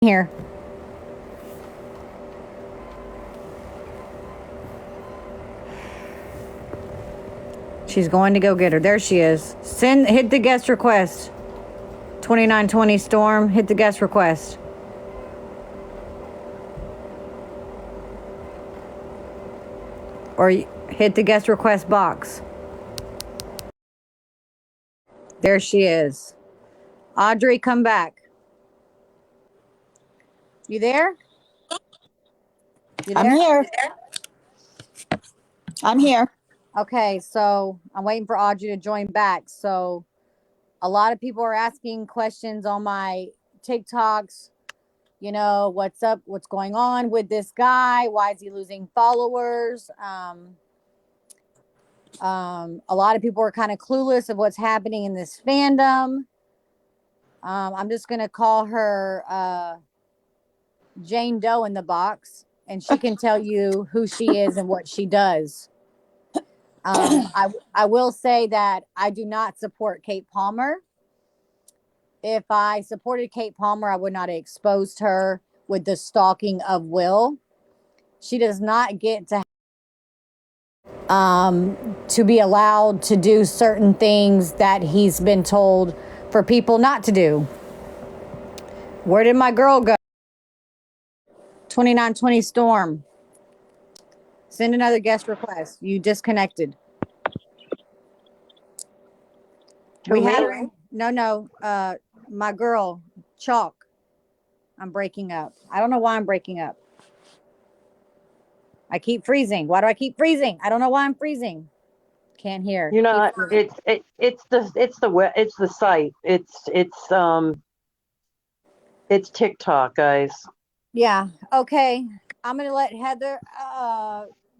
Here. She's going to go get her. There she is. Hit the guest request. 2920 Storm, hit the guest request. Or hit the guest request box. There she is. Audrey, come back. You there? I'm here. I'm here. Okay, so I'm waiting for Audrey to join back. So a lot of people are asking questions on my TikToks. You know, what's up? What's going on with this guy? Why is he losing followers? A lot of people are kind of clueless of what's happening in this fandom. I'm just going to call her Jane Doe in the box, and she can tell you who she is and what she does. I will say that I do not support Kate Palmer. If I supported Kate Palmer, I would not have exposed her with the stalking of Will. She does not get to be allowed to do certain things that he's been told for people not to do. Where did my girl go? 2920 Storm. Send another guest request. You disconnected. We had her. No. My girl, Chalk. I'm breaking up. I don't know why I'm breaking up. I keep freezing. Why do I keep freezing? I don't know why I'm freezing. Can't hear. You're not. It's the site. It's TikTok, guys. Yeah. Okay. I'm gonna let Heather.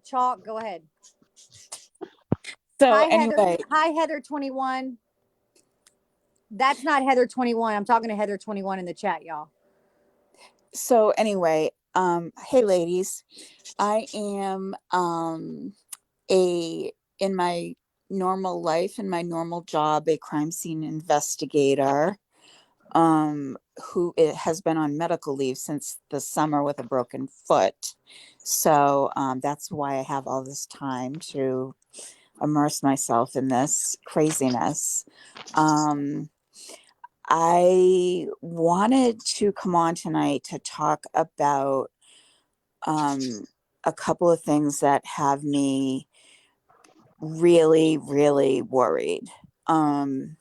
Chalk. Go ahead. So Hi, anyway, Heather. Hi, Heather 21. That's not Heather 21. I'm talking to Heather 21 in the chat, y'all. So anyway, hey ladies, I am in my normal life, in my normal job, a crime scene investigator, who has been on medical leave since the summer with a broken foot. So that's why I have all this time to immerse myself in this craziness. I wanted to come on tonight to talk about a couple of things that have me really, really worried. And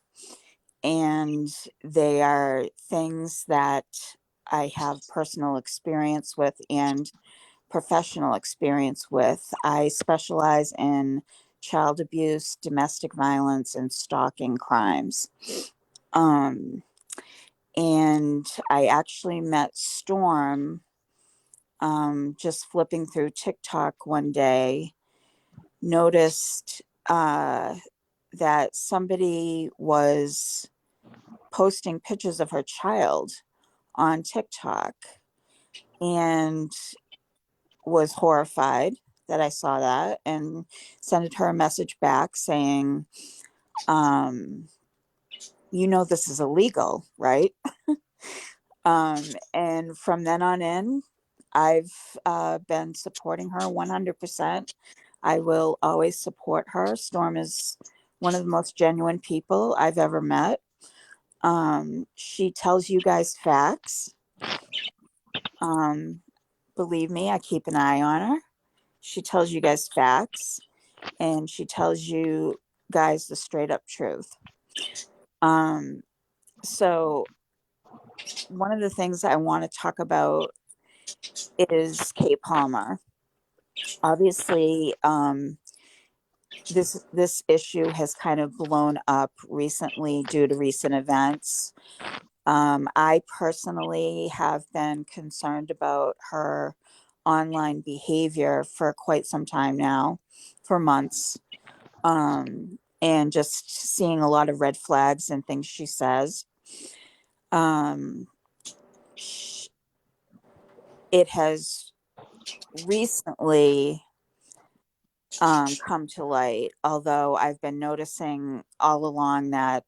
they are things that I have personal experience with and professional experience with. I specialize in child abuse, domestic violence, and stalking crimes. And I actually met Storm just flipping through TikTok one day, noticed that somebody was posting pictures of her child on TikTok and was horrified that I saw that and sent her a message back saying, you know, this is illegal, right? And from then on in, I've been supporting her 100%. I will always support her. Storm is one of the most genuine people I've ever met. She tells you guys facts. Believe me, I keep an eye on her. She tells you guys facts, and she tells you guys the straight up truth. So one of the things I want to talk about is Kate Palmer. Obviously, this issue has kind of blown up recently due to recent events. I personally have been concerned about her online behavior for quite some time now, for months, and just seeing a lot of red flags and things she says. It has recently come to light, although I've been noticing all along that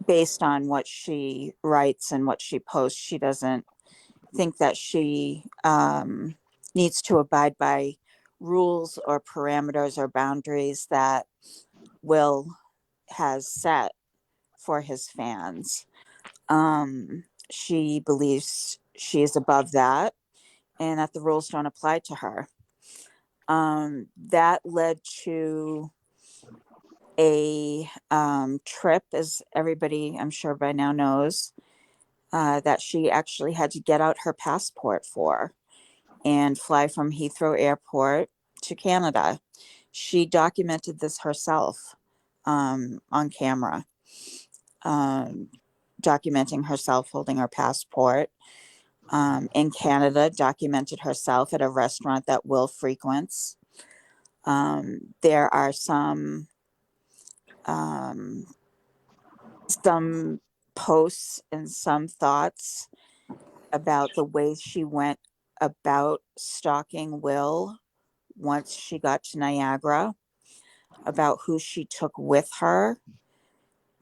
based on what she writes and what she posts, she doesn't think that she needs to abide by rules or parameters or boundaries that Will has set for his fans. She believes she is above that and that the rules don't apply to her. That led to a trip, as everybody I'm sure by now knows, that she actually had to get out her passport for and fly from Heathrow Airport to Canada. She documented this herself on camera, documenting herself holding her passport in Canada, documented herself at a restaurant that Will frequents. There are some posts and some thoughts about the way she went about stalking Will once she got to Niagara, about who she took with her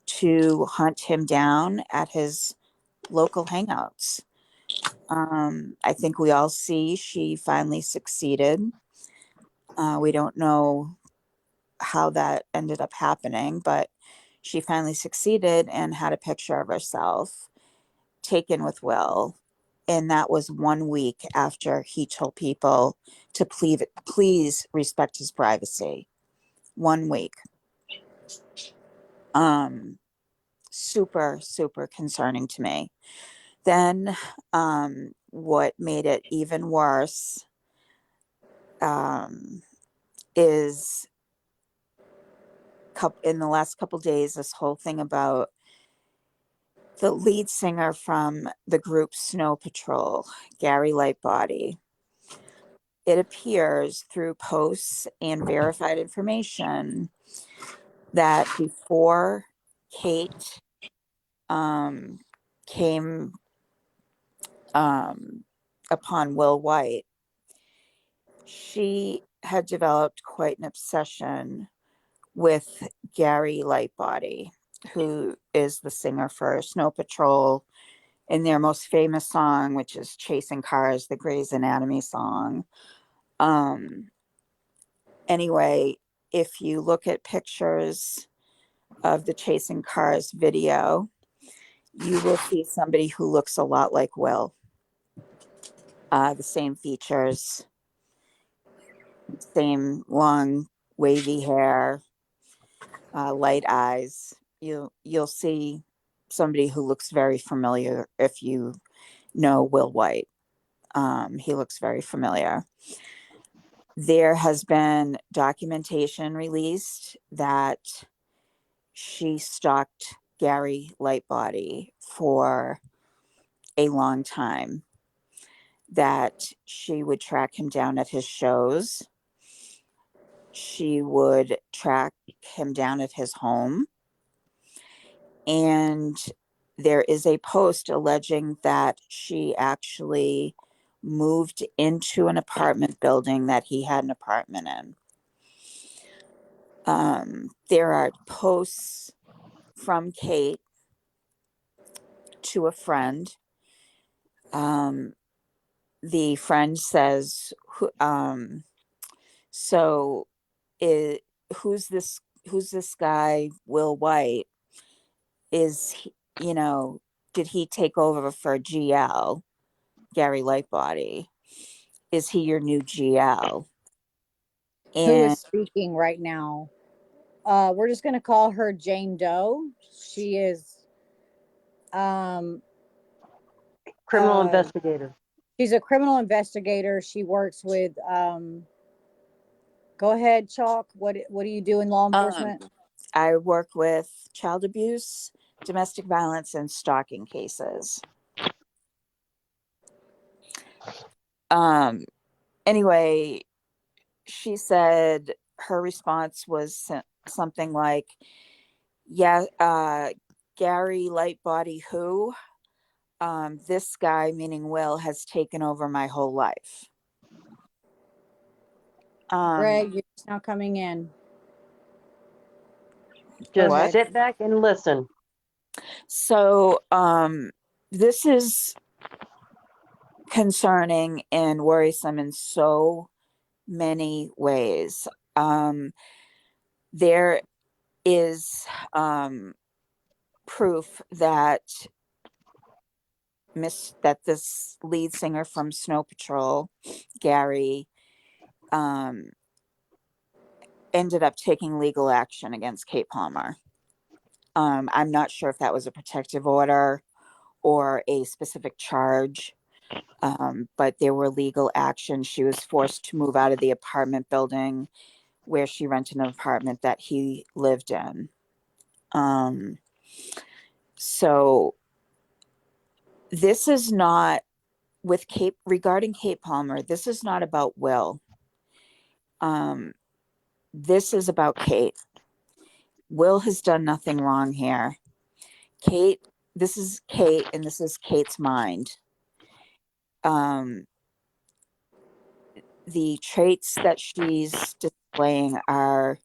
to hunt him down at his local hangouts. I think we all see she finally succeeded. We don't know how that ended up happening, but she finally succeeded and had a picture of herself taken with Will. And that was 1 week after he told people to please respect his privacy. 1 week. Super, super concerning to me. Then what made it even worse is in the last couple days, this whole thing about the lead singer from the group Snow Patrol, Gary Lightbody. It appears through posts and verified information that before Kate came upon Will White, she had developed quite an obsession with Gary Lightbody, who is the singer for Snow Patrol, in their most famous song, which is Chasing Cars, the Grey's Anatomy song. Anyway, if you look at pictures of the Chasing Cars video, you will see somebody who looks a lot like Will. The same features, same long wavy hair, light eyes. You'll see somebody who looks very familiar if you know Will White. He looks very familiar. There has been documentation released that she stalked Gary Lightbody for a long time, that she would track him down at his shows. She would track him down at his home. And there is a post alleging that she actually moved into an apartment building that he had an apartment in. There are posts from Kate to a friend. The friend says, so who's this guy, Will White? Is he, did he take over for GL, Gary Lightbody? Is he your new GL? Who is And speaking right now? We're just going to call her Jane Doe. She is Criminal investigator. she's a criminal investigator. She works with go ahead, Chalk. What do you do in law enforcement? I work with child abuse, domestic violence, and stalking cases. Anyway, she said her response was something like, yeah, Gary Lightbody, who? This guy, meaning Will, has taken over my whole life. Greg, you're just now coming in. Just ahead. sit back and listen. So, this is concerning and worrisome in so many ways. There is proof that this lead singer from Snow Patrol, Gary, um, ended up taking legal action against Kate Palmer. I'm not sure if that was a protective order or a specific charge, but there were legal actions. She was forced to move out of the apartment building where she rented an apartment that he lived in. So this is not with Kate regarding Kate Palmer. This is not about Will. This is about Kate. Will has done nothing wrong here. Kate, this is Kate, and this is Kate's mind. The traits that she's displaying are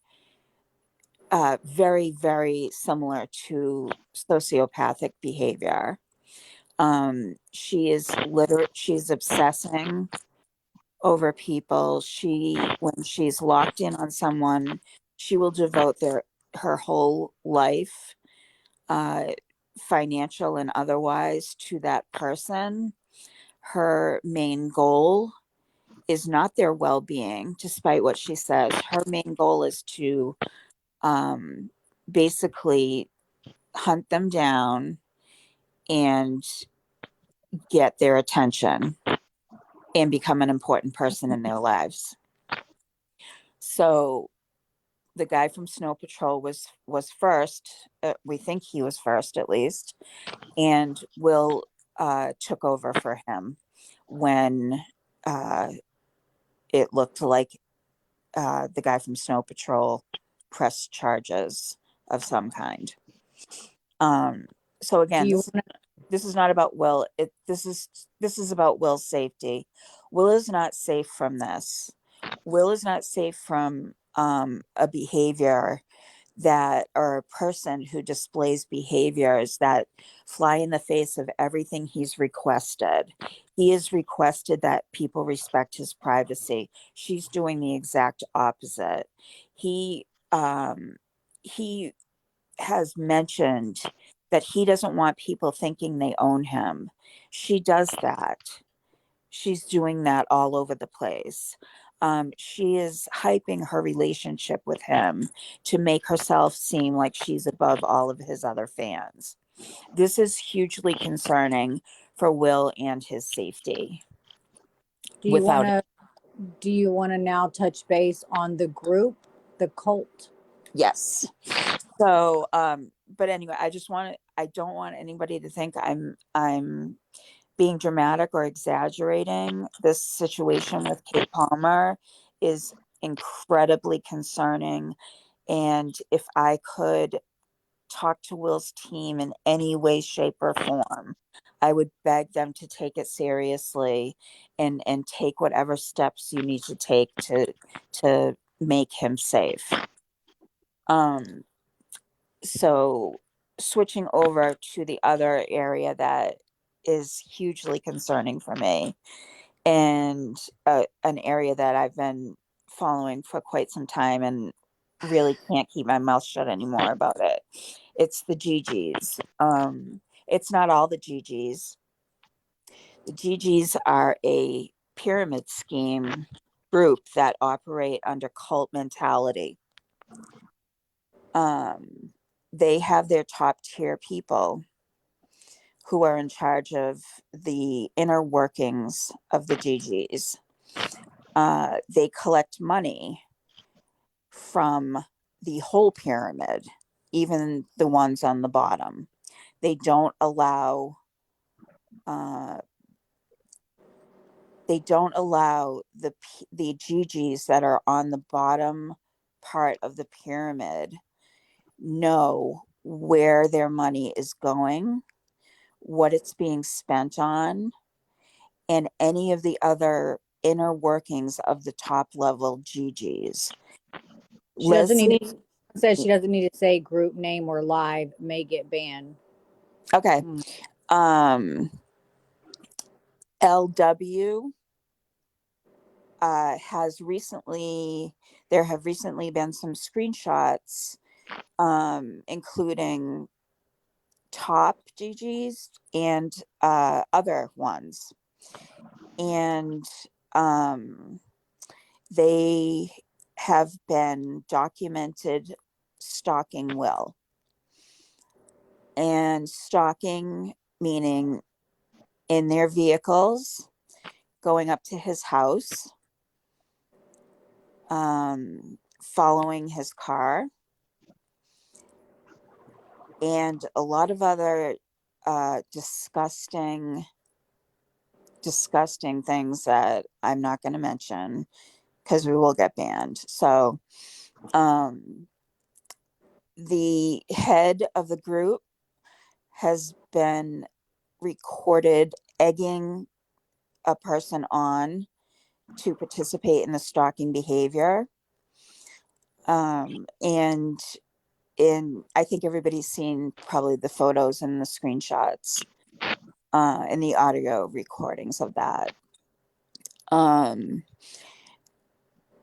very, very similar to sociopathic behavior. She's obsessing over people. When she's locked in on someone, she will devote her whole life, uh, financial and otherwise, to that person. Her main goal is not their well-being, despite what she says. Her main goal is to basically hunt them down and get their attention and become an important person in their lives. So the guy from Snow Patrol was first. We think he was first, at least, and Will took over for him when it looked like the guy from Snow Patrol pressed charges of some kind. So Do again, you this is not about Will. This is about Will's safety. Will is not safe from this. Will is not safe from a behavior or a person who displays behaviors that fly in the face of everything he's requested. He has requested that people respect his privacy. She's doing the exact opposite. He he has mentioned that he doesn't want people thinking they own him. She does that. She's doing that all over the place. She is hyping her relationship with him to make herself seem like she's above all of his other fans. This is hugely concerning for Will and his safety. do you want Without to do you want to now touch base on the group, the cult? Yes. So, but anyway, I don't want anybody to think I'm being dramatic or exaggerating. This situation with Kate Palmer is incredibly concerning. And if I could talk to Will's team in any way, shape, or form, I would beg them to take it seriously and take whatever steps you need to take to make him safe. So switching over to the other area that is hugely concerning for me, and an area that I've been following for quite some time and really can't keep my mouth shut anymore about it. It's the GGs. It's not all the GGs. The GGs are a pyramid scheme group that operate under cult mentality. They have their top tier people who are in charge of the inner workings of the GGs. They collect money from the whole pyramid, even the ones on the bottom. They don't allow uh, the GGs that are on the bottom part of the pyramid know where their money is going, what it's being spent on, and any of the other inner workings of the top level GGs. She doesn't need Leslie to, says she doesn't need to say group name or live, may get banned. Okay. Mm. LW there have recently been some screenshots, including top GGs and other ones. And they have been documented stalking Will. And stalking meaning in their vehicles, going up to his house, following his car, and a lot of other disgusting things that I'm not going to mention because we will get banned. So the head of the group has been recorded egging a person on to participate in the stalking behavior. And I think everybody's seen probably the photos and the screenshots and the audio recordings of that.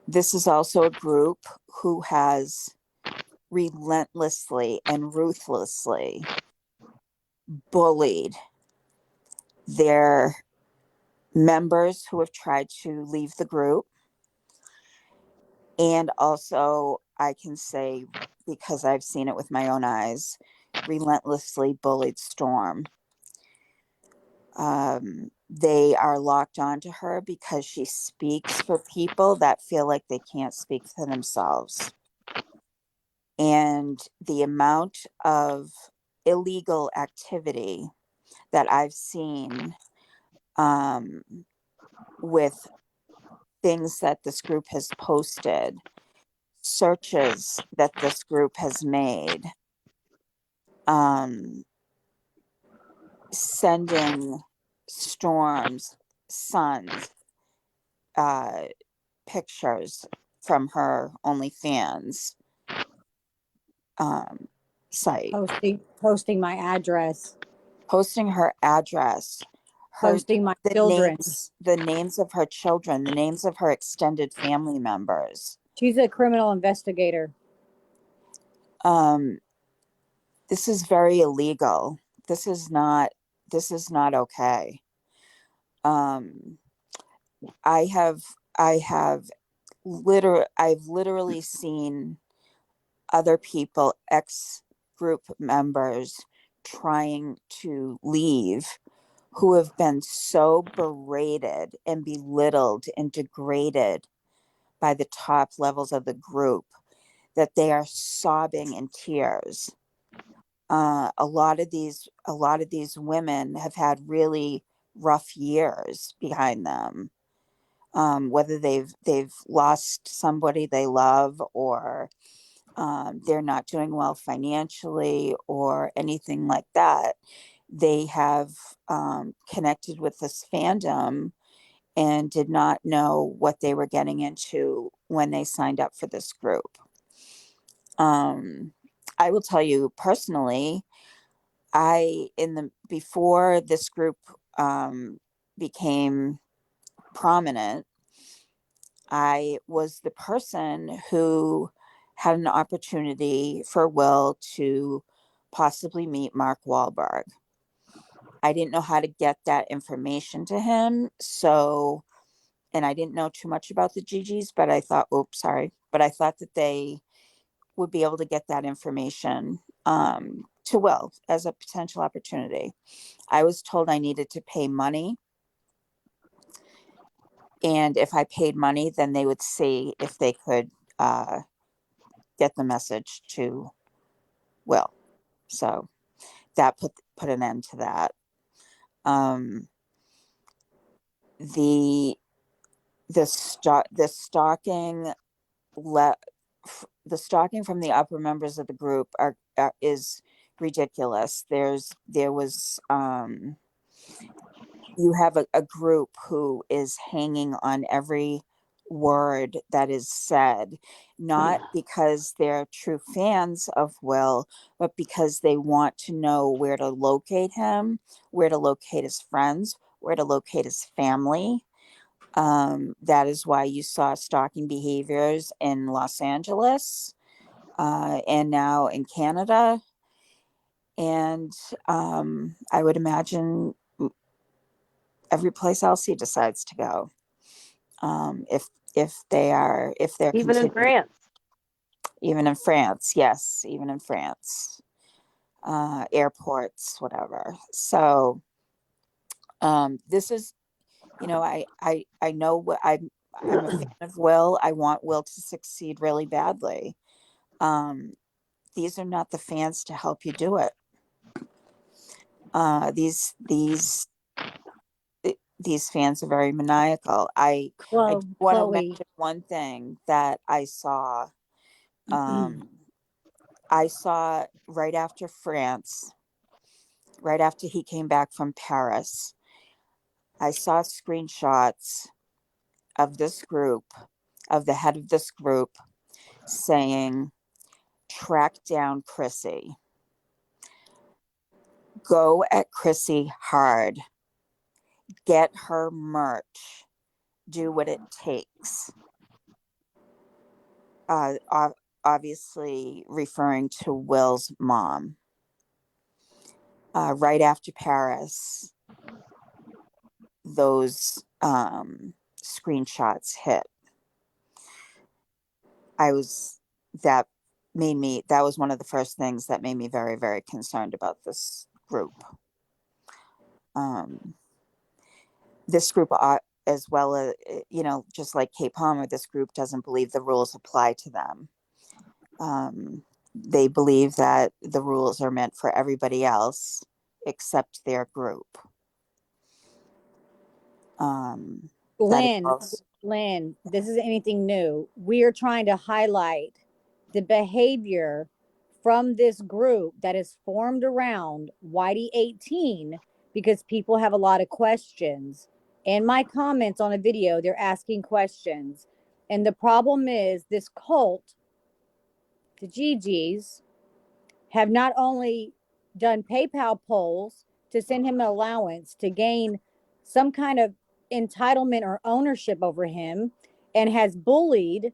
This is also a group who has relentlessly and ruthlessly bullied their members who have tried to leave the group. And also, I can say, because I've seen it with my own eyes, relentlessly bullied Storm. They are locked onto her because she speaks for people that feel like they can't speak for themselves. And the amount of illegal activity that I've seen with things that this group has posted, searches that this group has made, sending Storm's sons pictures from her OnlyFans site, Posting my address, posting her address, posting my children. the names of her children, the names of her extended family members. She's a criminal investigator. This is very illegal. This is not okay. I've literally seen other people, ex group members, trying to leave, who have been so berated and belittled and degraded by the top levels of the group that they are sobbing in tears. A lot of these women have had really rough years behind them. Whether they've lost somebody they love, or they're not doing well financially or anything like that, they have connected with this fandom and did not know what they were getting into when they signed up for this group. I will tell you personally, before this group became prominent, I was the person who had an opportunity for Will to possibly meet Mark Wahlberg. I didn't know how to get that information to him, and I didn't know too much about the GGs, but I thought, but I thought that they would be able to get that information to Will as a potential opportunity. I was told I needed to pay money. And if I paid money, then they would see if they could get the message to Will. So that put an end to that. The stalking the stalking from the upper members of the group is ridiculous. You have a group who is hanging on every word that is said, not because they're true fans of Will, but because they want to know where to locate him, where to locate his friends, where to locate his family. That is why you saw stalking behaviors in Los Angeles, and now in Canada. And I would imagine every place else he decides to go. If they're Even in continuing, France. even in France, yes, even in France, airports, whatever. So this is, I know what I'm a fan of Will. I want Will to succeed really badly. Um, these are not the fans to help you do it. These fans are very maniacal. I do want to Chloe, mention one thing that I saw. I saw right after France, right after he came back from Paris, I saw screenshots of this group, of the head of this group, saying, track down Chrissy. Go at Chrissy hard. Get her merch. Do what it takes. Obviously referring to Will's mom. Right after Paris, those screenshots hit. That that was one of the first things that made me very, very concerned about this group. This group, as well as, just like Kay Palmer, this group doesn't believe the rules apply to them. They believe that the rules are meant for everybody else except their group. Lynn, Lynn, this isn't anything new. We are trying to highlight the behavior from this group that is formed around Whitey 18 because people have a lot of questions. In my comments on a video, they're asking questions. And the problem is this cult, the GGs, have not only done PayPal polls to send him an allowance to gain some kind of entitlement or ownership over him, and has bullied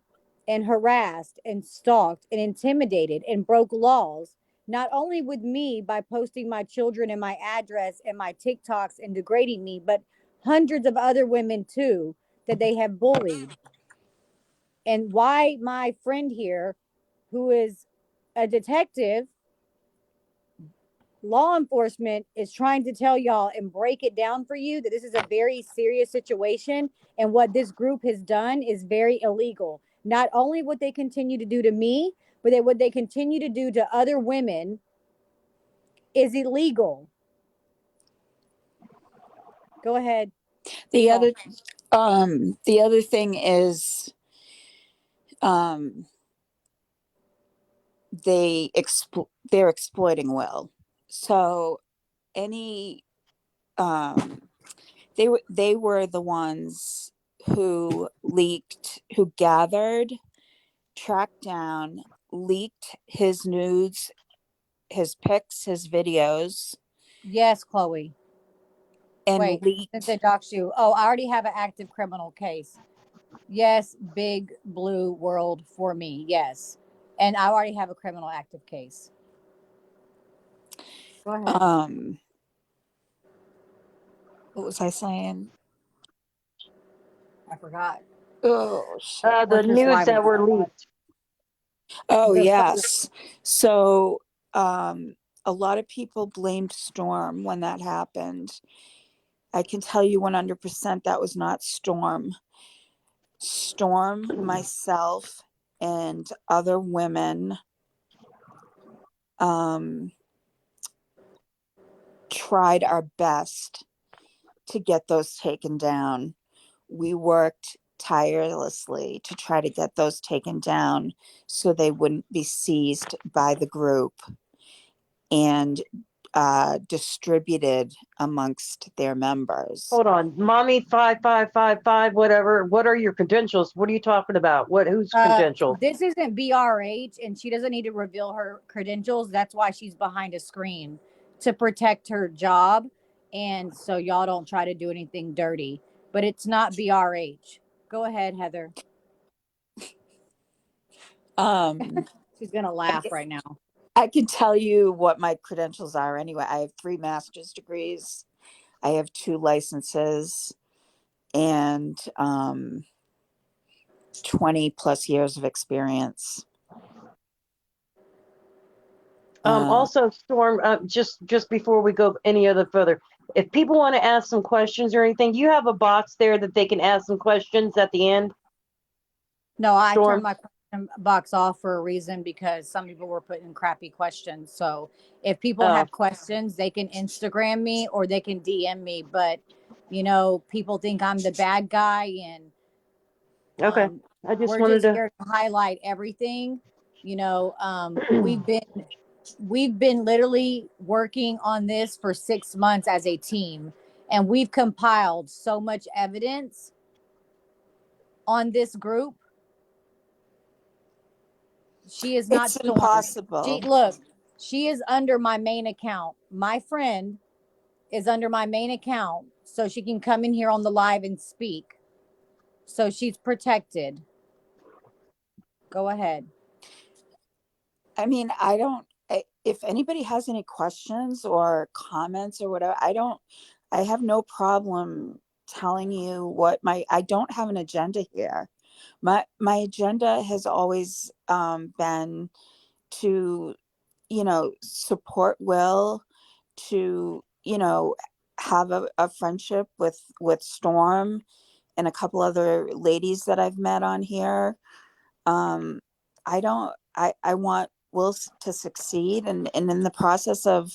and harassed and stalked and intimidated and broke laws, not only with me by posting my children and my address and my TikToks and degrading me, but hundreds of other women too that they have bullied. And why my friend here, who is a detective, law enforcement, is trying to tell y'all and break it down for you that this is a very serious situation, and what this group has done is very illegal. Not only what they continue to do to me, but what they continue to do to other women is illegal. Go ahead. The other thing is, they're exploiting Will. So any they were the ones who gathered, tracked down, leaked his nudes, his pics, his videos, Yes, Chloe. and Wait, since they leaked. doxed you. Oh, I already have an active criminal case. Yes, big blue world for me. Yes. And I already have a criminal active case. Go ahead. What was I saying? I forgot. Oh shit. The nudes that were leaked. Oh yes. So a lot of people blamed Storm when that happened. I can tell you 100% that was not Storm. Storm, myself, and other women tried our best to get those taken down. We worked tirelessly to try to get those taken down so they wouldn't be seized by the group. And distributed amongst their members. Hold on, mommy 5555, whatever. What are your credentials? What are you talking about? Whose credentials? This isn't BRH, and she doesn't need to reveal her credentials. That's why she's behind a screen, to protect her job, and so y'all don't try to do anything dirty. But it's not BRH. Go ahead, Heather. She's gonna laugh right now. I can tell you what my credentials are anyway. I have 3 master's degrees. I have 2 licenses and 20 plus years of experience. Also, Storm, just before we go any other further, if people want to ask some questions or anything, do you have a box there that they can ask some questions at the end? No, I Storm? turned my question box off for a reason, because some people were putting crappy questions. So if people Oh. have questions, they can Instagram me or they can DM me. But you know, people think I'm the bad guy, and Okay. I just we're wanted just to. here to highlight everything. You know, we've been literally working on this for 6 months as a team, and we've compiled so much evidence on this group. She is not It's Storm. impossible. She is under my main account. My friend is under my main account, so she can come in here on the live and speak. So she's protected. Go ahead. I mean, if anybody has any questions or comments or whatever, I have no problem telling you what I don't have an agenda here. My agenda has always been to, support Will, to, have a friendship with Storm and a couple other ladies that I've met on here. I want Will to succeed, and in the process of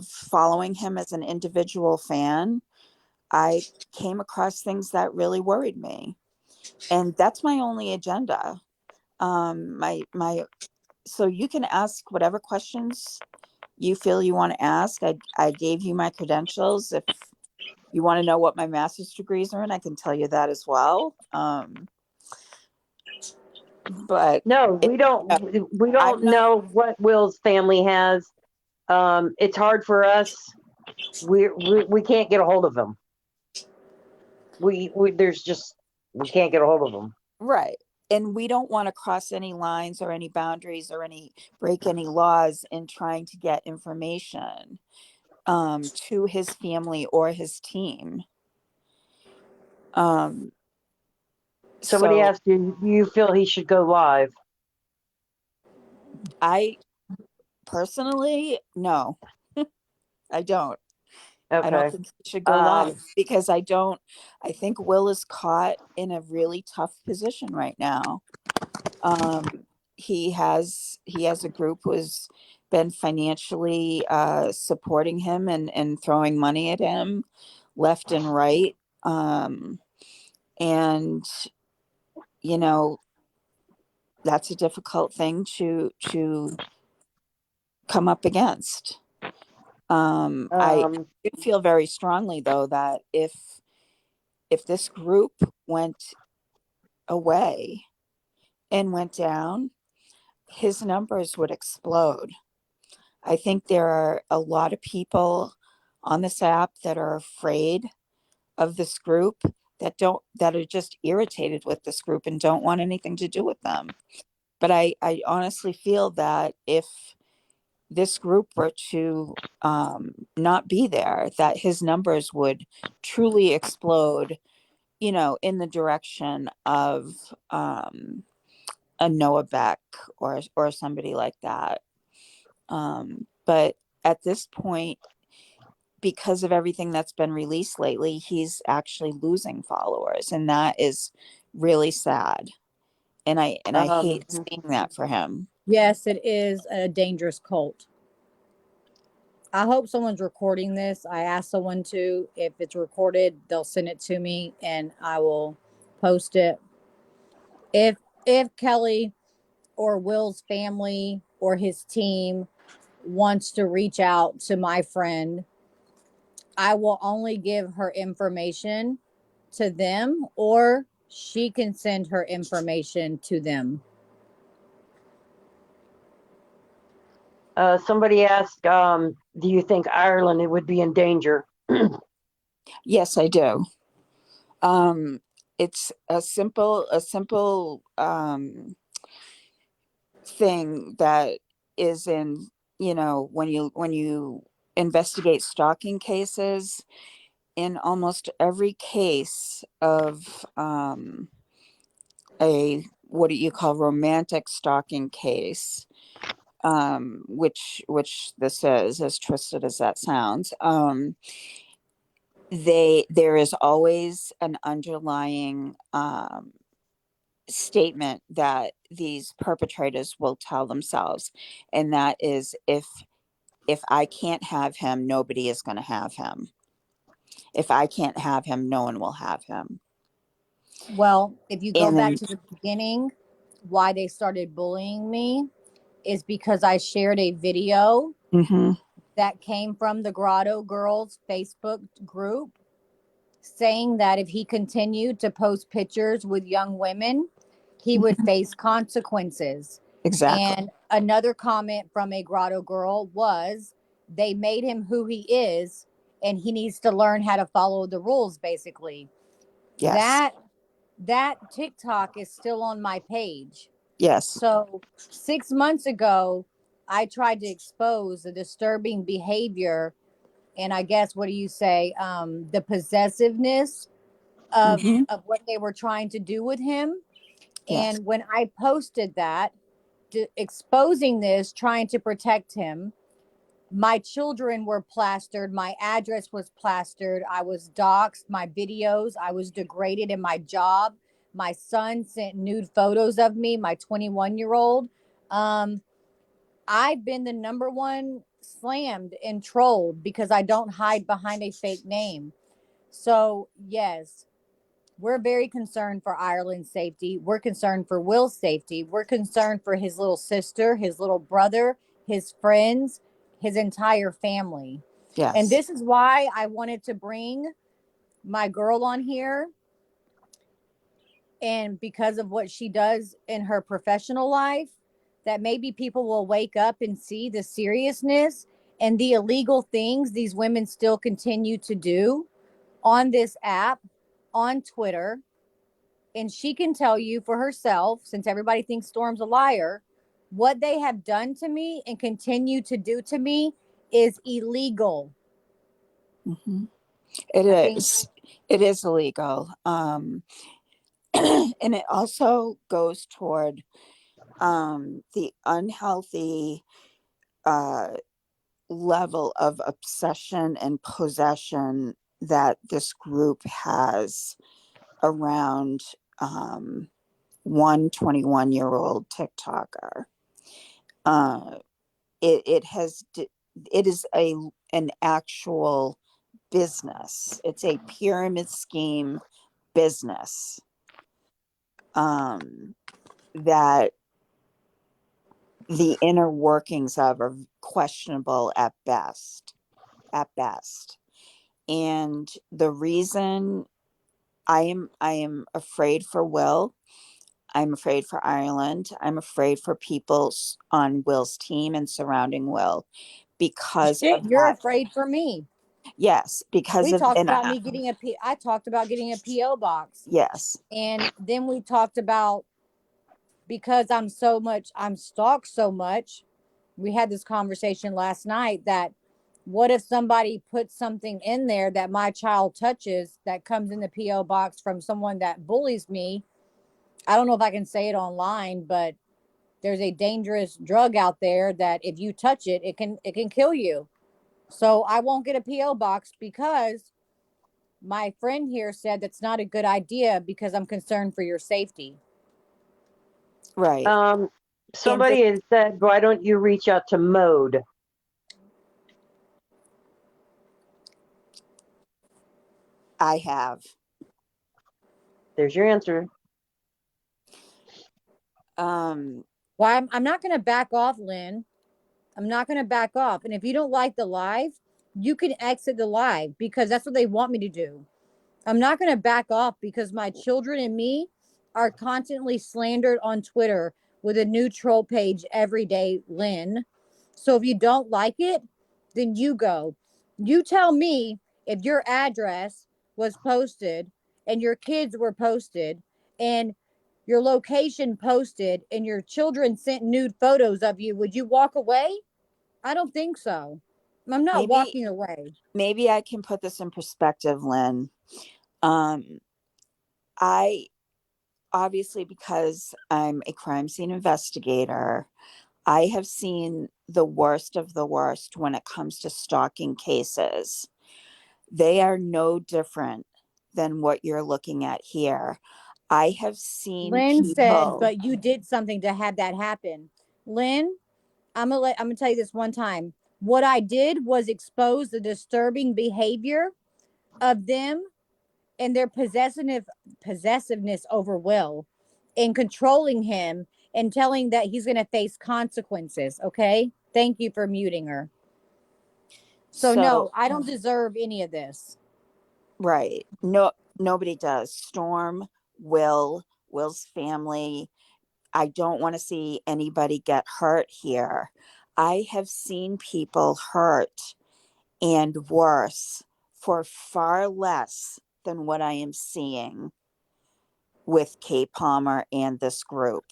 following him as an individual fan, I came across things that really worried me, and that's my only agenda. My So you can ask whatever questions you feel you want to ask. I gave you my credentials. If you want to know what my master's degrees are in, I can tell you that as well. But No, we don't. We I'm don't not know what Will's family has. It's hard for us. We can't get a hold of him. There's just we can't get a hold of him. right. And we don't want to cross any lines or any boundaries or break any laws in trying to get information to his family or his team. Somebody So asked you, do you feel he should go live? I personally, no, I don't. I don't Okay. think he should go live because I think Will is caught in a really tough position right now. He has a group who's been financially supporting him and throwing money at him left and right. And that's a difficult thing to come up against. I do feel very strongly though that if this group went away and went down, his numbers would explode. I think there are a lot of people on this app that are afraid of this group, that are just irritated with this group and don't want anything to do with them. But I honestly feel that if this group were to not be there, that his numbers would truly explode, in the direction of a Noah Beck or somebody like that. But at this point, because of everything that's been released lately, he's actually losing followers, and that is really sad. And I hate seeing that for him. Yes, it is a dangerous cult. I hope someone's recording this. I asked someone to. If it's recorded, they'll send it to me and I will post it. If Kelly or Will's family or his team wants to reach out to my friend, I will only give her information to them, or she can send her information to them. Somebody asked, do you think Ireland would be in danger? Yes, I do. It's a simple thing that is in, when you investigate stalking cases, in almost every case of a what do you call romantic stalking case, which this is, as twisted as that sounds, there is always an underlying statement that these perpetrators will tell themselves, and that is, if I can't have him, nobody is going to have him. If I can't have him, no one will have him. Well, if you go And back then, to the beginning, why they started bullying me is because I shared a video mm-hmm, that came from the Grotto Girls Facebook group saying that if he continued to post pictures with young women, he would mm-hmm, face consequences. exactly. And another comment from a Grotto Girl was, they made him who he is and he needs to learn how to follow the rules, basically. Yes. That TikTok is still on my page. Yes. So 6 months ago, I tried to expose the disturbing behavior, and I guess, what do you say, the possessiveness Mm-hmm. of what they were trying to do with him. Yes. And when I posted that, exposing this, trying to protect him, my children were plastered, my address was plastered, I was doxxed, my videos, I was degraded in my job. My son sent nude photos of me, my 21-year-old. um I've been the number one slammed and trolled because I don't hide behind a fake name. So yes, we're very concerned for Ireland's safety. We're concerned for Will's safety. We're concerned for his little sister, his little brother, his friends, his entire family. And Yes. this is why I wanted to bring my girl on here. And because of what she does in her professional life, that maybe people will wake up and see the seriousness and the illegal things these women still continue to do on this app, on Twitter. And she can tell you for herself, since everybody thinks Storm's a liar, what they have done to me and continue to do to me is illegal. Mm-hmm. It I think, is. It is illegal. And it also goes toward the unhealthy uh, level of obsession and possession that this group has around one 21-year-old TikToker. Uh, it has it is an actual business. It's a pyramid scheme business, that the inner workings of are questionable at best. At best. And the reason I am afraid for Will, I'm afraid for Ireland, I'm afraid for people on Will's team and surrounding Will because shit, of you're that. afraid for me. Yes, because We of, talked and about me getting I talked about getting a PO box. yes. And then we talked about, because I'm stalked so much. We had this conversation last night that, what if somebody puts something in there that my child touches that comes in the PO box from someone that bullies me? I don't know if I can say it online, but there's a dangerous drug out there that if you touch it, it can kill you. So I won't get a PO box because my friend here said that's not a good idea because I'm concerned for your safety. Right. Um, And Somebody has said, why don't you reach out to Mode? I have. There's your answer. Um, Why, I'm not going to back off, Lynn. I'm not going to back off. And if you don't like the live, you can exit the live because that's what they want me to do. I'm not going to back off because my children and me are constantly slandered on Twitter with a new troll page every day, Lynn. So if you don't like it, then you go. You tell me if your address was posted and your kids were posted and your location posted and your children sent nude photos of you, would you walk away? I don't think so. I'm not Maybe walking away. maybe I can put this in perspective, Lynn. Um, I obviously, because I'm a crime scene investigator, I have seen the worst of the worst when it comes to stalking cases. They are no different than what you're looking at here. I have seen Lynn said, people. but you did something to have that happen. Lynn, I'm gonna tell you this one time. What I did was expose the disturbing behavior of them and their possessiveness over Will in controlling him and telling that he's gonna face consequences. Okay. Thank you for muting her. So no, So, I don't deserve any of this. right. No, nobody does. Storm, Will's family. I don't want to see anybody get hurt here. I have seen people hurt and worse for far less than what I am seeing with Kay Palmer and this group.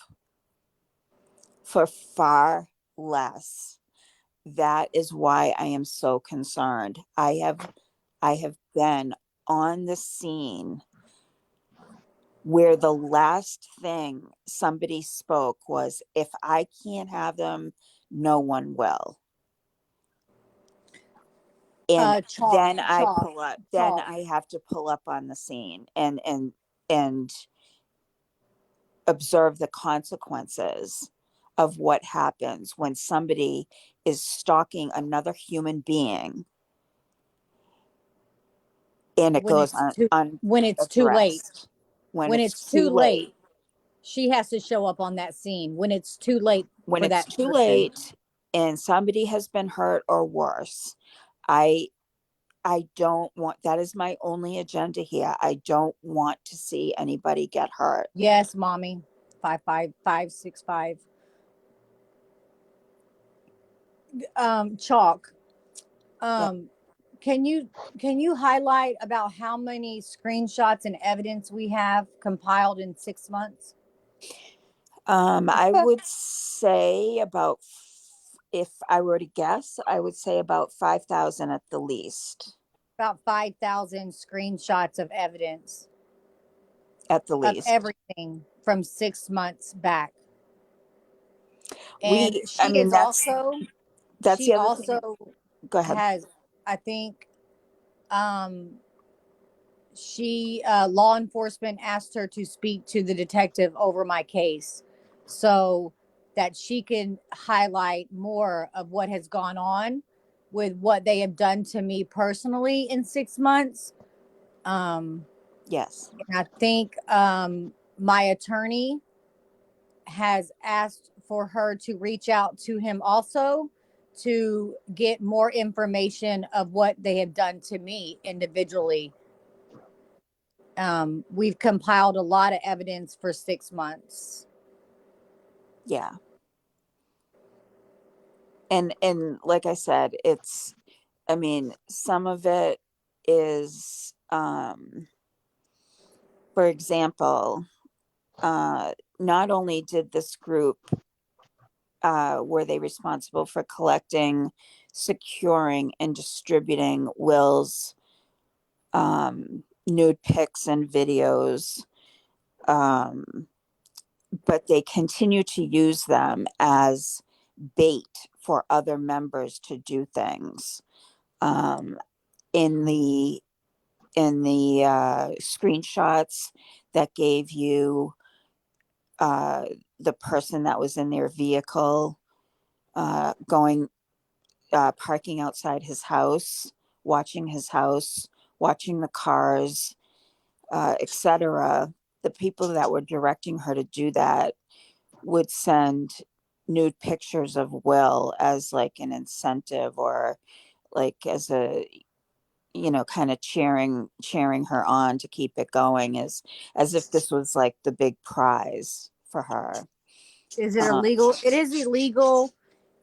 For far less. That is why I am so concerned. I have been on the scene where the last thing somebody spoke was, if I can't have them, no one will. And Chalk, then I chalk, pull up, then chalk. I have to pull up on the scene and observe the consequences of what happens when somebody is stalking another human being and it When goes it's too when it's too late. unaddressed when When it's it's too too late. late, she has to show up on that scene when it's too late When for it's that too person. late and somebody has been hurt or worse, I I don't want, that is my only agenda here. I don't want to see anybody get hurt. Yes, mommy. 55565. Chalk. Yep. Um, can you highlight about how many screenshots and evidence we have compiled in 6 months? I would say about, if I were to guess, I would say about 5,000 at the least. About 5,000 screenshots of evidence At the of least. everything from 6 months back. And I she mean, is also that's she the other thing. also Go ahead. has, I think, um she law enforcement asked her to speak to the detective over my case so that she can highlight more of what has gone on with what they have done to me personally in 6 months. Yes. And I think my attorney has asked for her to reach out to him also to get more information of what they have done to me individually. We've compiled a lot of evidence for 6 months. Yeah. And like I said, it's, I mean, some of it is, for example, not only did this group, were they responsible for collecting, securing, and distributing Will's nude pics and videos, um, but they continue to use them as bait for other members to do things. Um, in the screenshots that gave you uh, the person that was in their vehicle, going, parking outside his house, watching his house, watching the cars, etc. The people that were directing her to do that would send nude pictures of Will as like an incentive, or like as a, kind of cheering her on to keep it going, as if this was like the big prize for her. Is it Uh, illegal? It is illegal.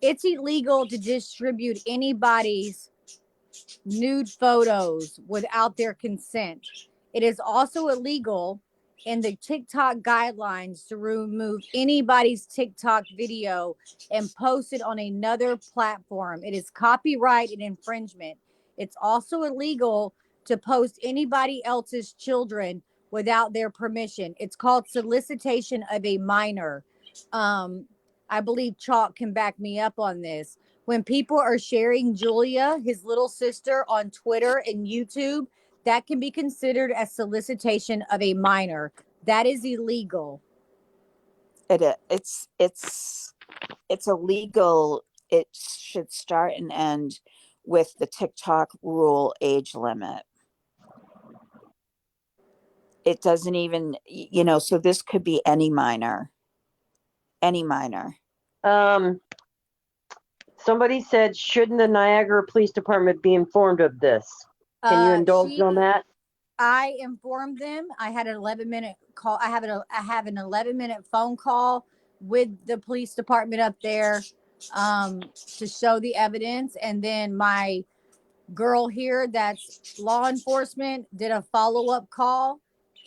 It's illegal to distribute anybody's nude photos without their consent. It is also illegal in the TikTok guidelines to remove anybody's TikTok video and post it on another platform. It is copyright and infringement. It's also illegal to post anybody else's children without their permission. It's called solicitation of a minor. Um, I believe Chalk can back me up on this. When people are sharing Julia, his little sister, on Twitter and YouTube, that can be considered as solicitation of a minor. That is illegal. it's illegal. It should start and end with the TikTok rule age limit. It doesn't even, so this could be any minor. Any minor. Somebody said, shouldn't the Niagara Police Department be informed of this? Can you indulge on that? I informed them. I had an 11-minute call. I have an 11-minute phone call with the police department up there to show the evidence, and then my girl here that's law enforcement did a follow-up call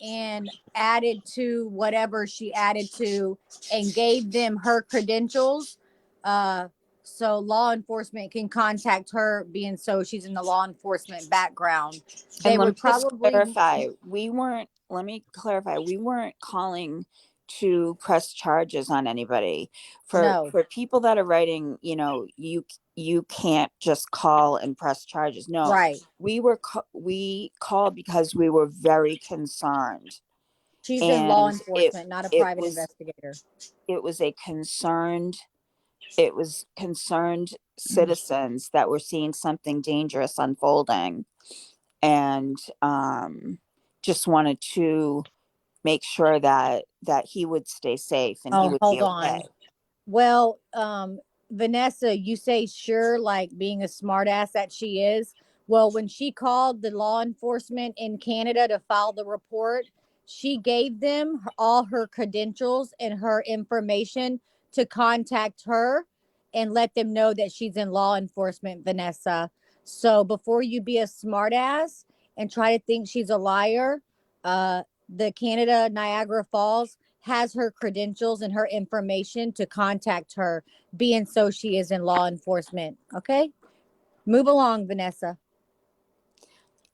and added to whatever she added to and gave them her credentials, so law enforcement can contact her, being so she's in the law enforcement background. They And would probably let me clarify, we weren't calling to press charges on anybody. For people that are writing, you can't just call and press charges. No, right. We called because we were very concerned. She's in law enforcement, not a private investigator. It was concerned citizens that were seeing something dangerous unfolding, and just wanted to make sure that he would stay safe and he would be okay. Well, Vanessa, you say sure, like being a smartass that she is. Well, when she called the law enforcement in Canada to file the report, she gave them all her credentials and her information to contact her and let them know that she's in law enforcement, Vanessa. So before you be a smartass and try to think she's a liar, the Canada Niagara Falls has her credentials and her information to contact her, being so she is in law enforcement. Okay, move along, Vanessa.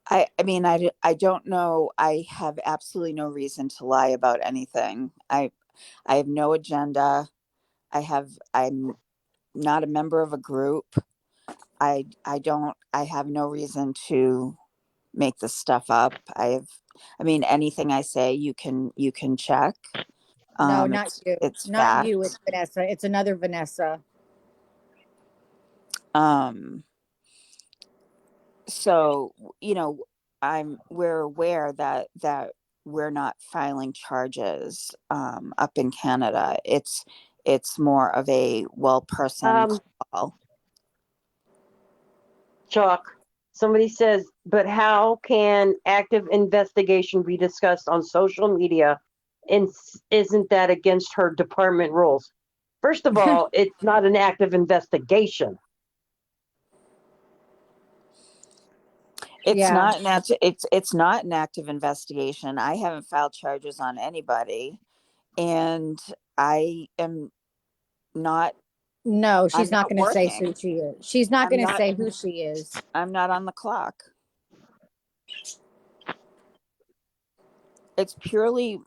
I mean, I don't know. I have absolutely no reason to lie about anything. I have no agenda. I'm not a member of a group. I have no reason to make this stuff up. I mean, anything I say, you can check. No, not you. It's not fact. you. It's Vanessa. It's another Vanessa. So, we're aware that we're not filing charges up in Canada. It's more of a person call. Chalk. Somebody says, but how can active investigation be discussed on social media? And isn't that against her department rules? First of all, it's not an active investigation. It's not an active investigation. I haven't filed charges on anybody, and I am not. No, she's not going to say who she is. She's not going to say who she is. I'm not on the clock. It's purely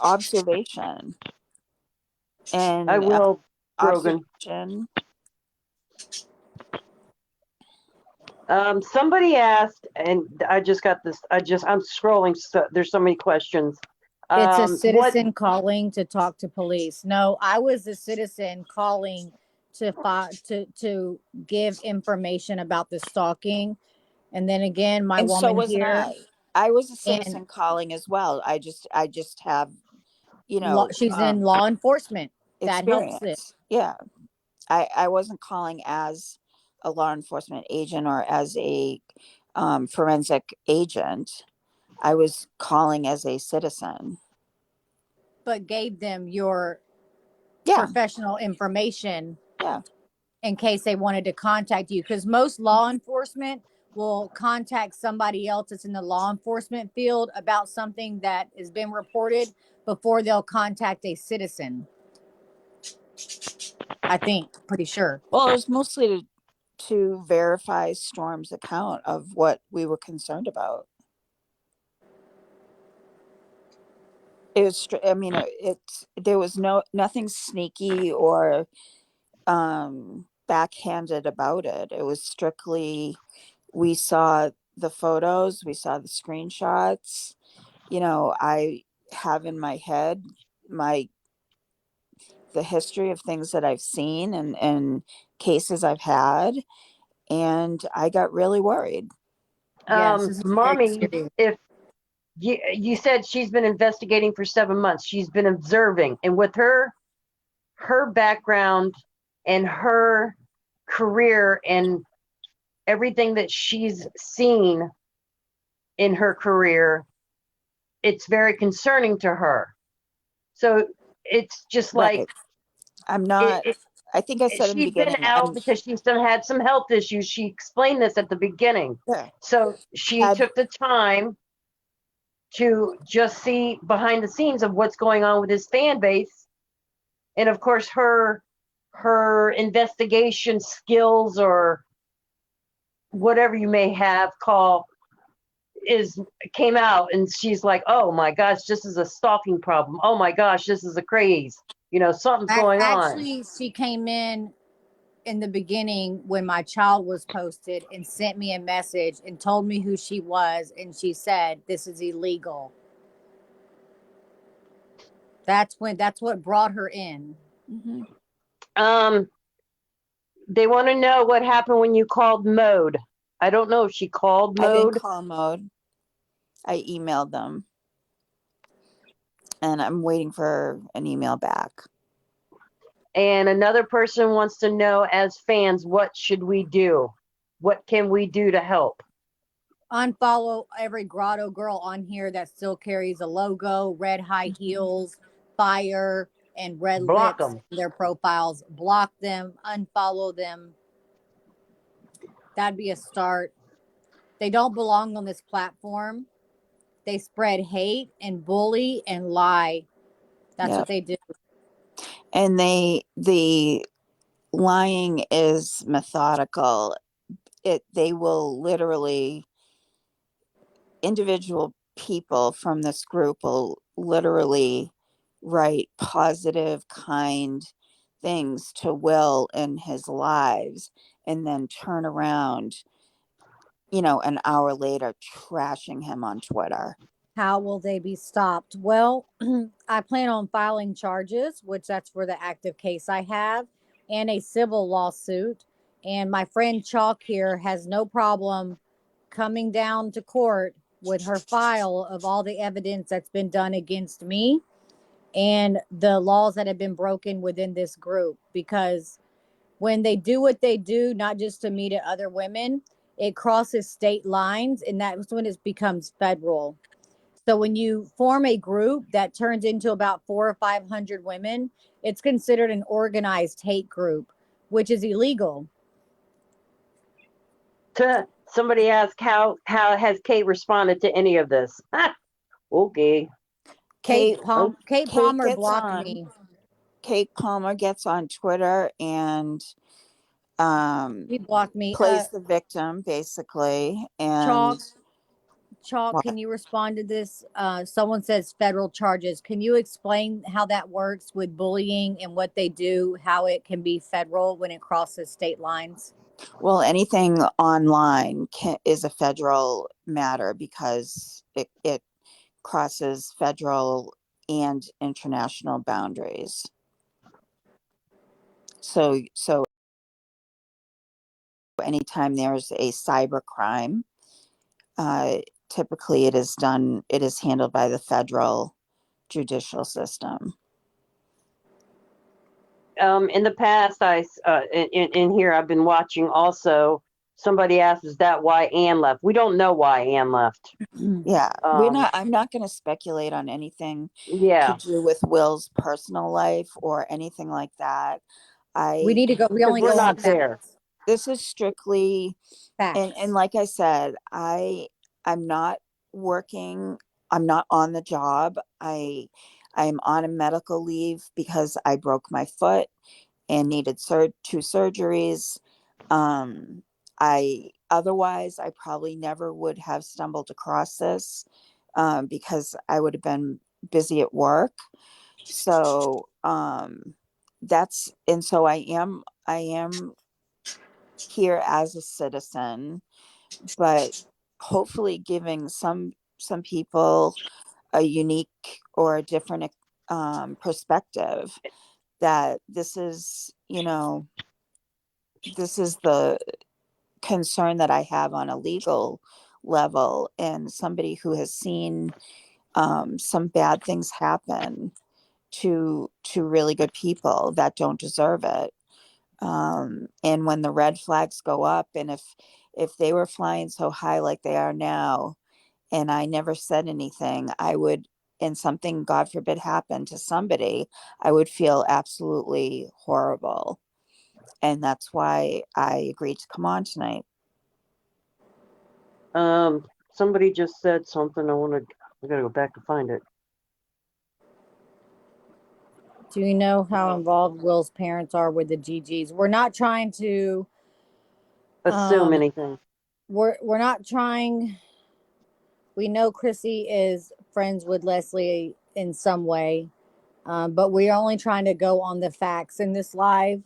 observation. And I will, Brogan. Somebody asked, and I just got this. I'm scrolling. So there's so many questions. It's a citizen calling to talk to police. No, I was a citizen calling to give information about the stalking, and then again, my woman so was here. I was a citizen calling as well. I just have, she's in law enforcement. That helps it. Yeah. I wasn't calling as a law enforcement agent or as a forensic agent. I was calling as a citizen. But gave them your Yeah, professional information yeah, in case they wanted to contact you. Because most law enforcement will contact somebody else that's in the law enforcement field about something that has been reported before they'll contact a citizen. I think, pretty sure. well, it was mostly to verify Storm's account of what we were concerned about. It was, I mean, there was nothing sneaky or backhanded about it. It was strictly, we saw the photos, we saw the screenshots. You know, I have in my head my the history of things that I've seen and cases I've had, and I got really worried. Yes, this is very Mommy, serious. if you said she's been investigating for 7 months, she's been observing, and with her background and her career and everything that she's seen in her career, it's very concerning to her. So it's just like Right. I'm not, it, I think I said in the she's been beginning, out because she's done had some health issues. She explained this at the beginning. yeah, So she had, took the time to just see behind the scenes of what's going on with his fan base. And of course her investigation skills or whatever you may have call is came out, and she's like, oh my gosh, this is a stalking problem. Oh my gosh, this is a craze. Something's going on. Actually, she came in the beginning when my child was posted and sent me a message and told me who she was, and she said this is illegal. That's what brought her in. mhm. Um, they want to know what happened when you called Mode. I don't know if she called I didn't Mode. call Mode. I emailed them, and I'm waiting for an email back. And another person wants to know, as fans, what should we do? What can we do to help? Unfollow every grotto girl on here that still carries a logo, red high heels, fire, and red Block lips them. in their profiles. Block them, unfollow them. That'd be a start. They don't belong on this platform. They spread hate and bully and lie. That's Yeah. what they do. And the lying is methodical. They will literally, individual people from this group will literally write positive, kind things to Will in his lives and then turn around, an hour later trashing him on Twitter. How will they be stopped? Well, I plan on filing charges, which that's for the active case I have, and a civil lawsuit. And my friend Chalk here has no problem coming down to court with her file of all the evidence that's been done against me and the laws that have been broken within this group. Because when they do what they do, not just to me, to other women, it crosses state lines, and that's when it becomes federal. So when you form a group that turns into about 400 or 500 women, it's considered an organized hate group, which is illegal. Somebody asked how has Kate responded to any of this? Okay. Kate Kate Kate Palmer gets blocked on. me. Kate Palmer gets on Twitter and He blocked me. plays the victim basically. And Chalk, Chalk, what? can you respond to this? Someone says federal charges. Can you explain how that works with bullying and what they do, how it can be federal when it crosses state lines? Well, anything online is a federal matter because it crosses federal and international boundaries. So anytime there's a cyber crime, uh, typically it is handled by the federal judicial system. in the past, in here, I've been watching also, somebody asked, is that why Anne left? We don't know why Anne left. Yeah, I'm not going to speculate on anything to Yeah, do with Will's personal life or anything like that. We I need to go. We because only we're go on not facts. there. This is strictly, and Facts. like I said, I'm not working. I'm not on the job. I'm on a medical leave because I broke my foot and needed two surgeries. I otherwise I probably never would have stumbled across this, because I would have been busy at work. So that's and so I am here as a citizen, but hopefully giving some people a unique or a different perspective, that this is the concern that I have on a legal level, and somebody who has seen some bad things happen to really good people that don't deserve it. And when the red flags go up, and if they were flying so high like they are now, and I never said anything, I would, and something, God forbid, happened to somebody, I would feel absolutely horrible. And that's why I agreed to come on tonight. Somebody just said something. I gotta go back to find it. Do you know how involved Will's parents are with the GGs? We're not trying to. Assume Um, anything. we're not trying. We know Chrissy is friends with Leslie in some way, but we're only trying to go on the facts in this live.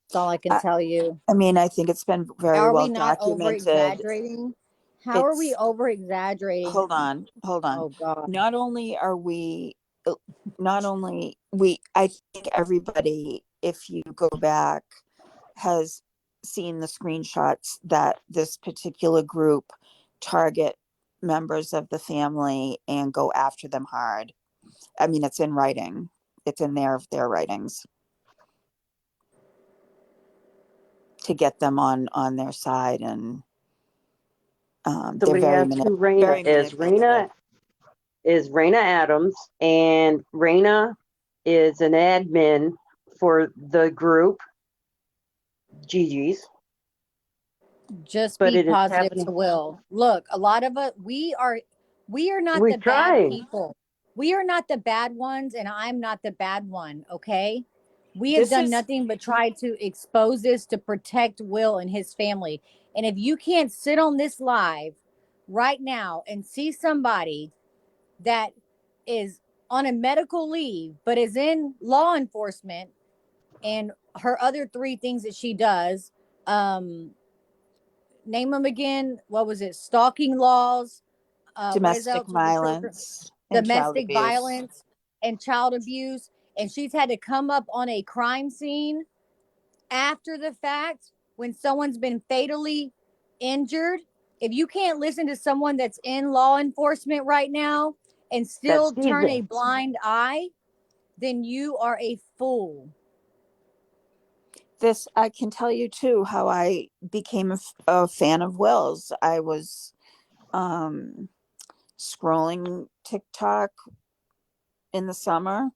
That's all I can I, tell you. I mean, I think it's been How very are we well not over documented. exaggerating? How are we It's over exaggerating? hold on. Oh God. Not only are we, not only we, I think everybody, if you go back, has seen the screenshots that this particular group target members of the family and go after them hard. I mean, it's in writing. It's in their writings to get them on their side, and they're Somebody asked who Raina very is. manipulative. Raina is Raina Adams, and Raina is an admin for the group Gigi's, Just but be it is positive happening. to Will. Look, a lot of us we are not We're the bad trying. people. We are not the bad ones, and I'm not the bad one, okay? We have This done is nothing but try to expose this to protect Will and his family. And if you can't sit on this live right now and see somebody that is on a medical leave but is in law enforcement, and her other three things that she does, name them again. What was it? Stalking laws. What is domestic else with the children? violence and child Domestic abuse. violence and child abuse. And she's had to come up on a crime scene after the fact when someone's been fatally injured. If you can't listen to someone that's in law enforcement right now and That's still turn a season. blind eye, then you are a fool. This, I can tell you too, how I became a fan of Will's. I was um, scrolling TikTok in the summer.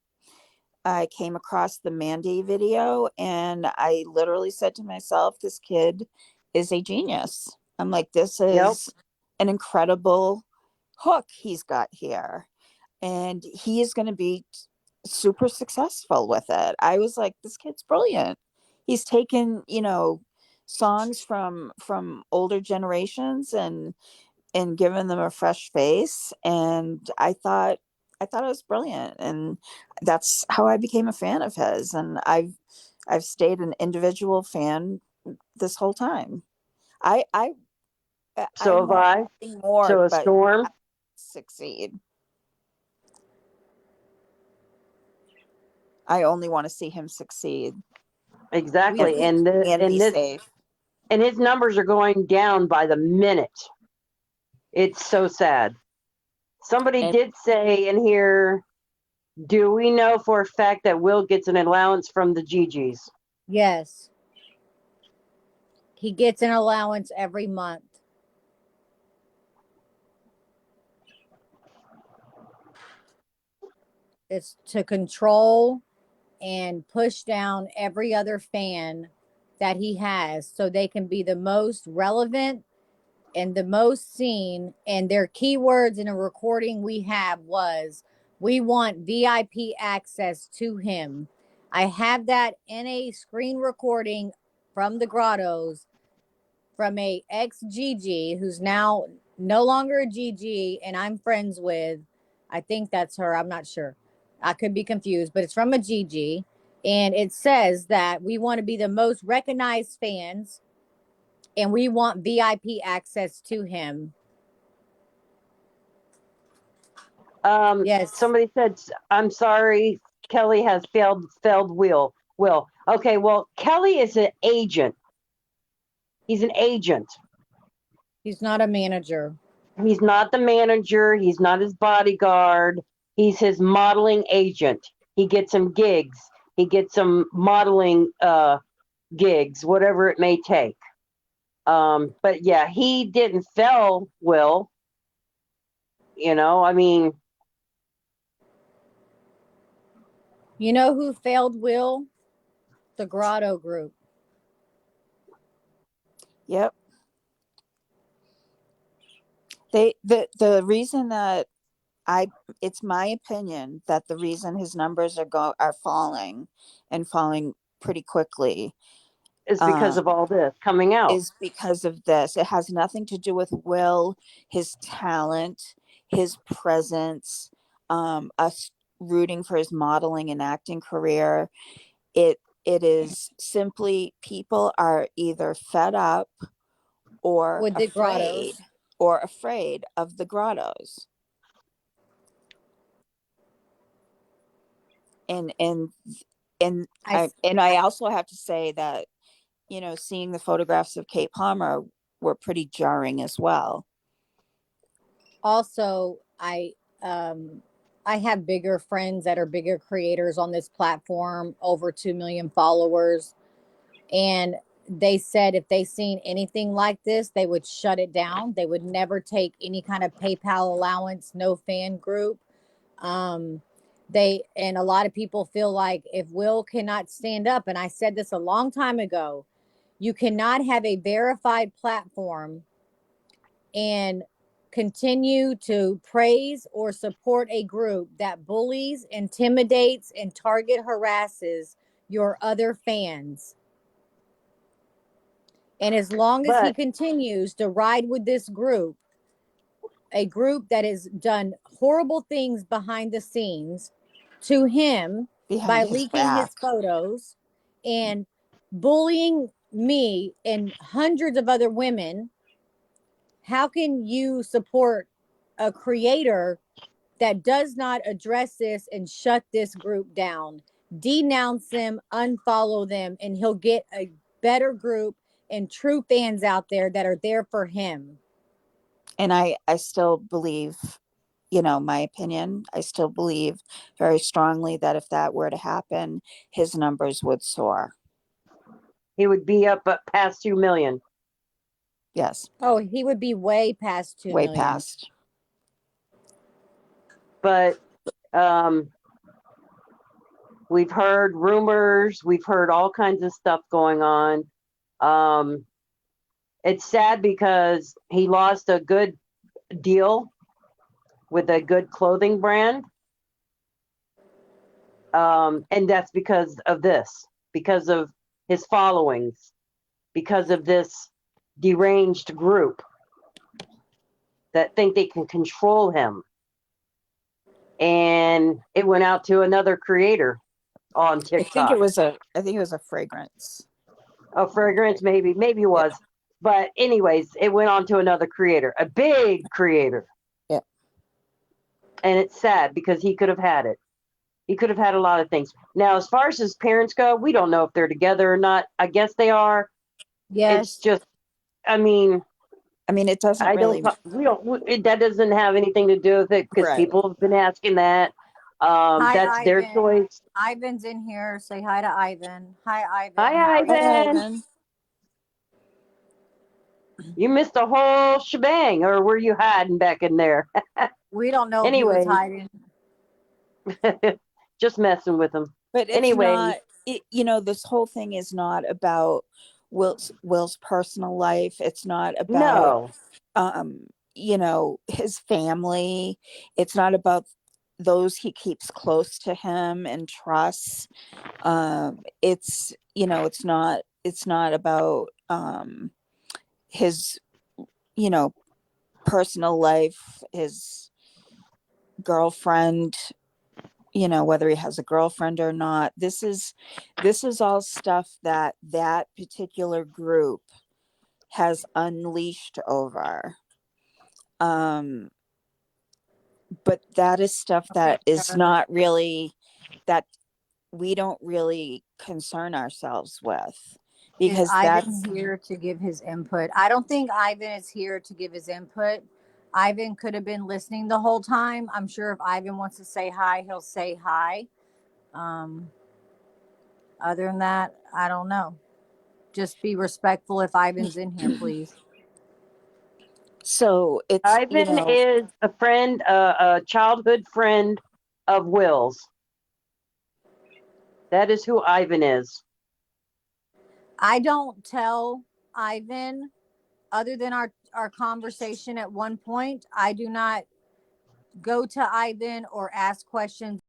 I came across the Mandy video, and I literally said to myself, this kid is a genius. I'm like, this Yep. is an incredible hook he's got here, and he is going to be super successful with it. I was like, this kid's brilliant. He's taken, songs from older generations and given them a fresh face, and I thought it was brilliant, and that's how I became a fan of his, and I've stayed an individual fan this whole time. I So have want I. nothing more So a but storm. succeed. I only want to see him succeed We, Exactly. we and be safe. And his numbers are going down by the minute. It's so sad. Somebody And did say in here Do we know for a fact that Will gets an allowance from the GGs? Yes. He gets an allowance every month. It's to control and push down every other fan that he has so they can be the most relevant and the most seen. And their keywords in a recording we have was, we want VIP access to him. I have that in a screen recording from the grottos from a ex GG who's now no longer a GG and I'm friends with. I think that's her. I'm not sure. I could be confused, but it's from a GG. And it says that we want to be the most recognized fans and we want VIP access to him. Yes. Somebody said, I'm sorry, Kelly has failed Will. Okay, well, Kelly is an agent. He's an agent. He's not a manager. He's not the manager. He's not his bodyguard. He's his modeling agent. He gets him gigs. He gets some modeling gigs, whatever it may take. But yeah, he didn't fail Will. You know, I mean, You know who failed Will? The Grotto Group. Yep. The reason that it's my opinion that the reason his numbers are falling and falling pretty quickly is because of all this coming out. is because of this. It has nothing to do with Will, his talent, his presence, us rooting for his modeling and acting career. It is simply people are either fed up or With the afraid grottos. of the grottos. And I also have to say that, you know, seeing the photographs of Kate Palmer were pretty jarring as well. Also, I have bigger friends that are bigger creators on this platform, over 2 million followers, and they said if they seen anything like this, they would shut it down. They would never take any kind of PayPal allowance, no fan group. And a lot of people feel like if Will cannot stand up, and I said this a long time ago, you cannot have a verified platform and continue to praise or support a group that bullies, intimidates, and target harasses your other fans. And as long as he continues to ride with this group, a group that has done horrible things behind the scenes to him by leaking his photos and bullying me and hundreds of other women, how can you support a creator that does not address this and shut this group down? Denounce them, unfollow them, and he'll get a better group and true fans out there that are there for him. And I still believe, you know, my opinion, I still believe very strongly that if that were to happen, his numbers would soar. He would be up past 2 million. Yes. Oh, he would be way past 2 million. Way past. But we've heard rumors, we've heard all kinds of stuff going on. It's sad because he lost a good deal with a good clothing brand. And that's because of this, because of his followings, because of this deranged group that think they can control him. And it went out to another creator on TikTok. I think it was a fragrance. A fragrance, maybe it was. Yeah. But anyways, it went on to another creator, a big creator. Yeah. And it's sad because he could have had it. He could have had a lot of things. Now, as far as his parents go, we don't know if they're together or not. I guess they are. Yes. It's just, I mean, it doesn't really. That doesn't have anything to do with it because people have been asking that. Hi, That's their Ivan. choice. Ivan's in here. Say hi to Ivan. Hi, Ivan. Hi, How are you? Hi, Ivan. Ivan. You missed the whole shebang, or were you hiding back in there? We don't know if he was Anyway, hiding. just messing with him. But it's Anyway, not, this whole thing is not about Will's personal life. It's not about, no. his family. It's not about those he keeps close to him and trusts. It's not about his, you know, personal life, his girlfriend, whether he has a girlfriend or not. This is all stuff that particular group has unleashed over. But that is stuff that is not really, that we don't really concern ourselves with, Is because Ivan that's here to give his input? I don't think Ivan is here to give his input. Ivan could have been listening the whole time. I'm sure if Ivan wants to say hi, he'll say hi. Um, Other than that, I don't know. Just be respectful if Ivan's in here, please. so it's Ivan is a friend, a childhood friend of Will's. That is who Ivan is. I don't tell Ivan, other than our conversation at one point, I do not go to Ivan or ask questions